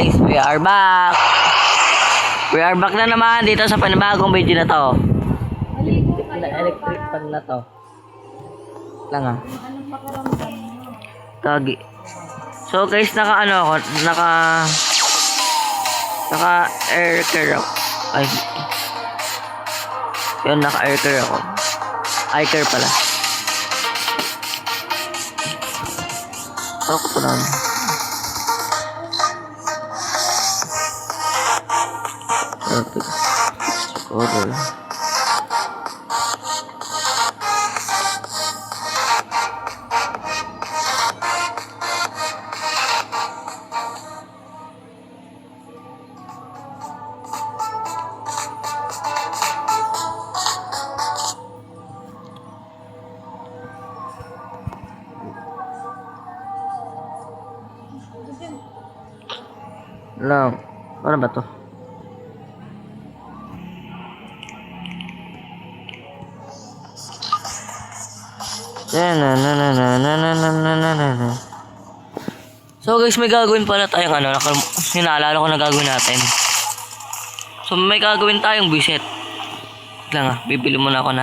guys, we are back. We are back na naman dito sa panibagong video na to. Na electric fan na to. Lang ah. Kagi. So guys, naka air care ako. Ay. Yun, naka air care ako. Eye care pala. Ako po lang. Order. Lang, ano ba to? So guys, may gagawin pala tayong hinaalala ko na gagawin natin. So may gagawin tayong visit. Lang ah, bibili muna ako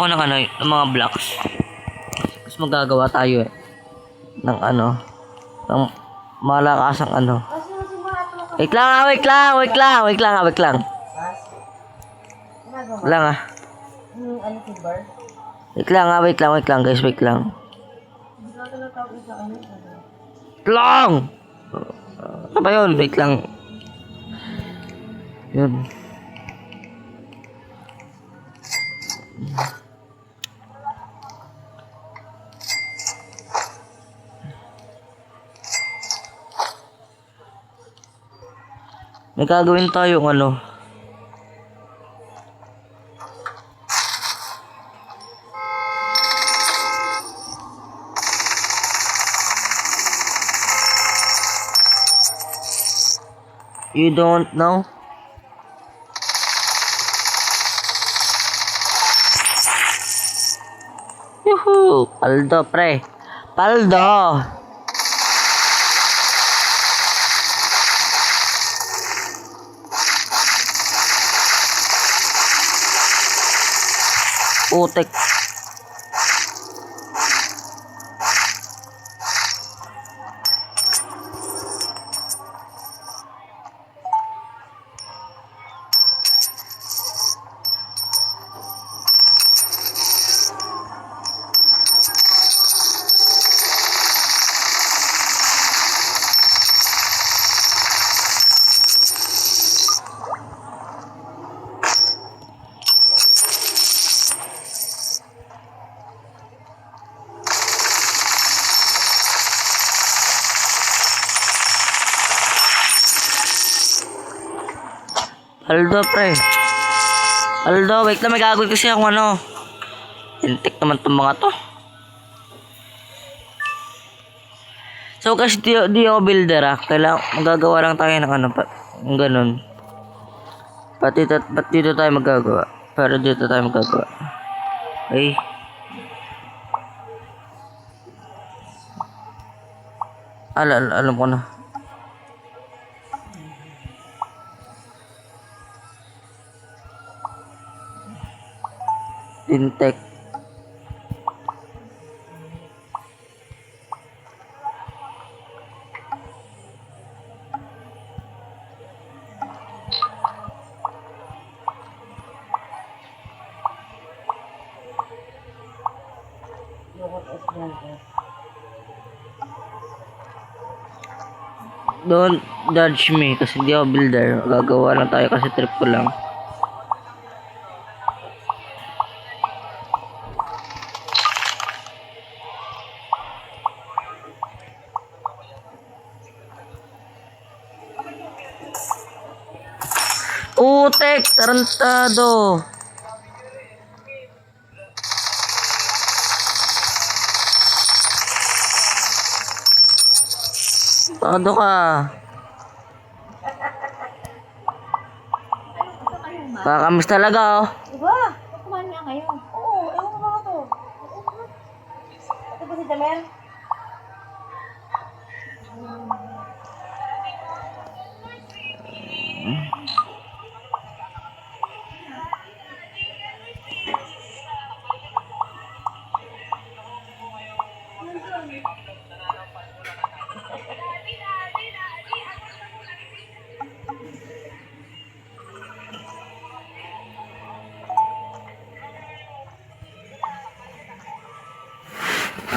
ng ng mga blocks. Tapos magagawa tayo ng ng malakasang Wait lang. Lang ah. Wait lang guys, wait lang. Lang! Ano ba yun? Wait lang. Yun. May gagawin tayong You don't know? Yuhu! Paldo, pre. Paldo! Putek. Aldo, pre. Aldo, wait lang, may gagawin kasi akong Intik naman itong mga to. So, kasi di ako builder kailangan magagawa lang tayo ng ganun. Ba't dito tayo magagawa? Pero dito tayo magagawa. Okay. Alam ko na. Tintek. Don't judge me kasi hindi ako builder. Gagawa lang tayo kasi trip ko lang. Utek, tarantado. Todo ka. Kakamiss talaga, oh. Diba? Kumain nga ngayon. Oo, ewan ko ba ito. Ito ba si Damel?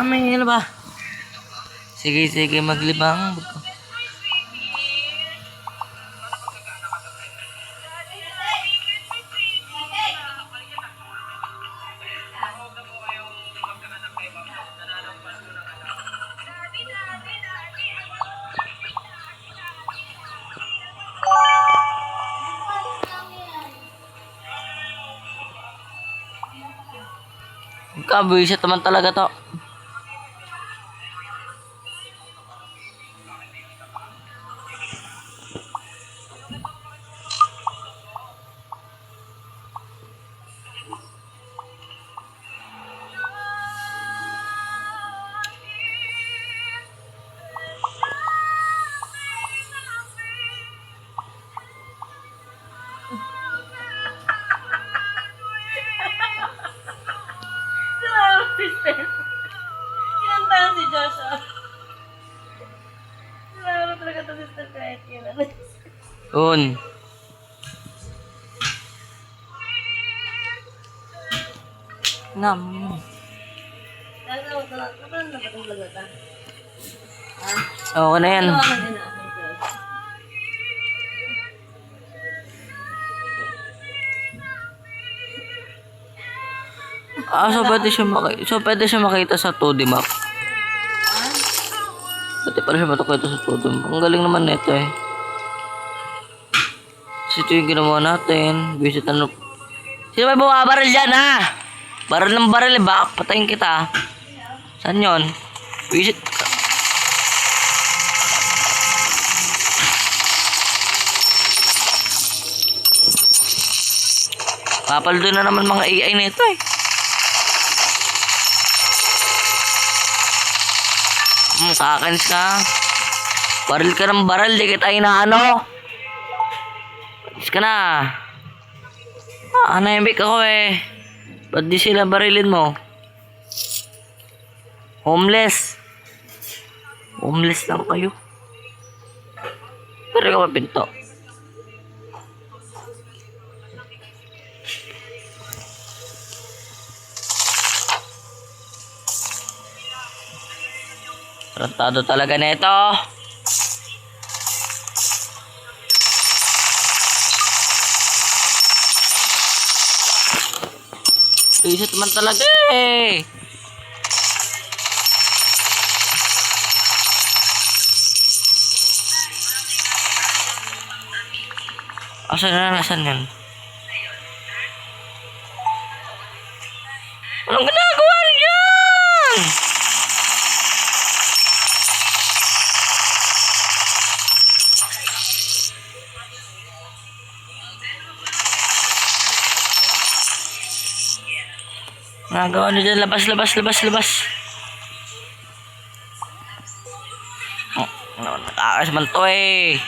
May ano ba? Sige, sige, maglibang. Kabuisit naman talaga to. Sister. Kinantahan si Joshua. Lalo talaga to sister kahit yun. Un. Nam. Ano na ba itong lagata? Okay na yan. Ano ka din ako? So pwede siya makita sa 2D map. Pwede pala siya makita sa 2D map. Ang galing naman nito eh. Kasi ito yung ginawa natin. Visit ano. Sino may bumabaril dyan ha? Baril ng baril eh. Baka patayin kita. Saan yun? Visit. Papaldo na naman mga AI nito eh. Kakanis ka. Baril ka ng baril, di kita inaano. Patis ka na. Anahimik ako eh. Ba't di sila barilin mo? Homeless. Homeless lang kayo. Pero ka pa pinto. Tarantado talaga na ito. Pisit man talaga eh. Asan na? Asan yan? Anong ginagawa niyan? Nagawa niyo dyan, labas. Nakakas man to eh.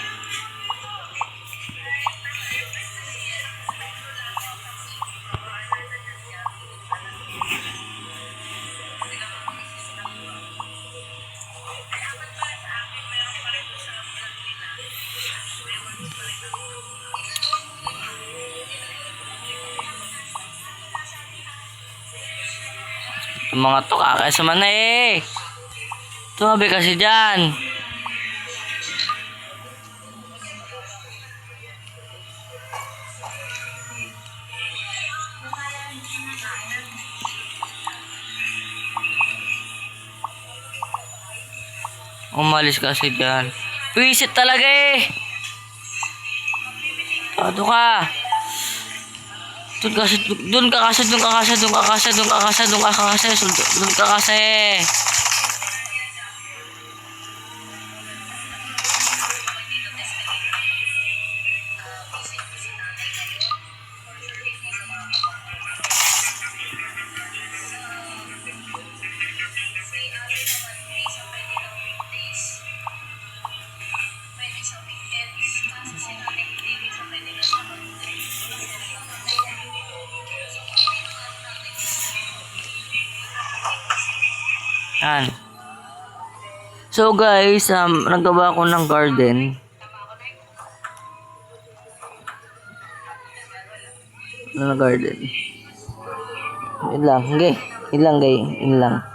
Yung mga to kakasa man na eh. Tumabi kasi dyan. Umalis kasi dyan. Pisit talaga eh. Tado ka. Doon ka kasi. Yan. So guys, naggawa ko ng garden. Ano na garden? Yun lang, okay. Yun lang, guys. Yun lang.